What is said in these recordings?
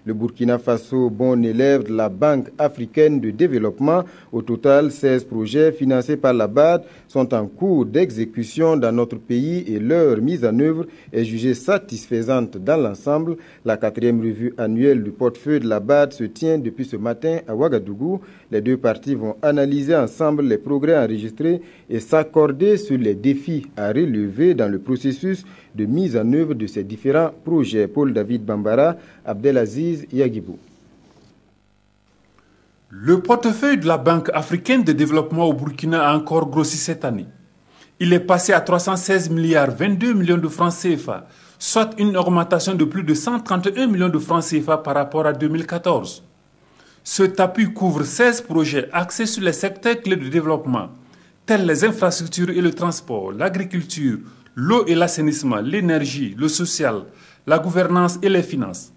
Le Burkina Faso, bon élève de la Banque africaine de développement. Au total, 16 projets financés par la BAD sont en cours d'exécution dans notre pays et leur mise en œuvre est jugée satisfaisante dans l'ensemble. La 4e revue annuelle du portefeuille de la BAD se tient depuis ce matin à Ouagadougou. Les deux parties vont analyser ensemble les progrès enregistrés et s'accorder sur les défis à relever dans le processus de mise en œuvre de ces différents projets. Paul David Bambara, Abdelaziz Yagibou. Le portefeuille de la Banque africaine de développement au Burkina a encore grossi cette année. Il est passé à 316 milliards 22 millions de francs CFA, soit une augmentation de plus de 131 millions de francs CFA par rapport à 2014. Cet appui couvre 16 projets axés sur les secteurs clés de développement, tels les infrastructures et le transport, l'agriculture, l'eau et l'assainissement, l'énergie, le social, la gouvernance et les finances.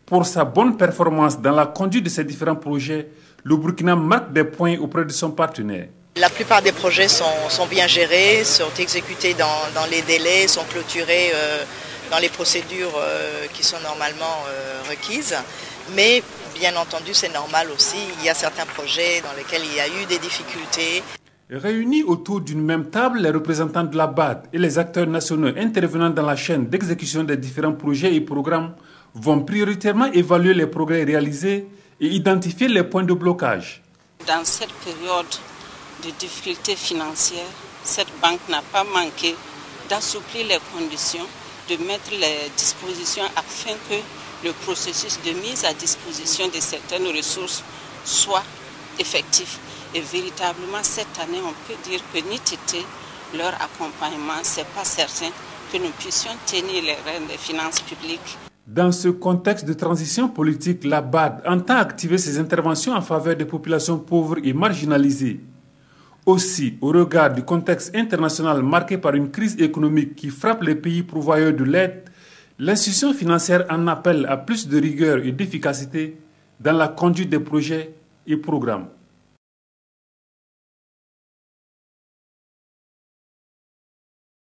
Pour sa bonne performance dans la conduite de ces différents projets, le Burkina marque des points auprès de son partenaire. La plupart des projets sont bien gérés, sont exécutés dans les délais, sont clôturés dans les procédures qui sont normalement requises. Mais bien entendu, c'est normal aussi, il y a certains projets dans lesquels il y a eu des difficultés. Réunis autour d'une même table, les représentants de la BAD et les acteurs nationaux intervenant dans la chaîne d'exécution des différents projets et programmes vont prioritairement évaluer les progrès réalisés et identifier les points de blocage. Dans cette période de difficultés financières, cette banque n'a pas manqué d'assouplir les conditions, de mettre les dispositions afin que le processus de mise à disposition de certaines ressources soit effectif. Et véritablement, cette année, on peut dire que ni tété, leur accompagnement, ce n'est pas certain que nous puissions tenir les rênes des finances publiques. Dans ce contexte de transition politique, la BAD entend activer ses interventions en faveur des populations pauvres et marginalisées. Aussi, au regard du contexte international marqué par une crise économique qui frappe les pays pourvoyeurs de l'aide, l'institution financière en appelle à plus de rigueur et d'efficacité dans la conduite des projets et programmes.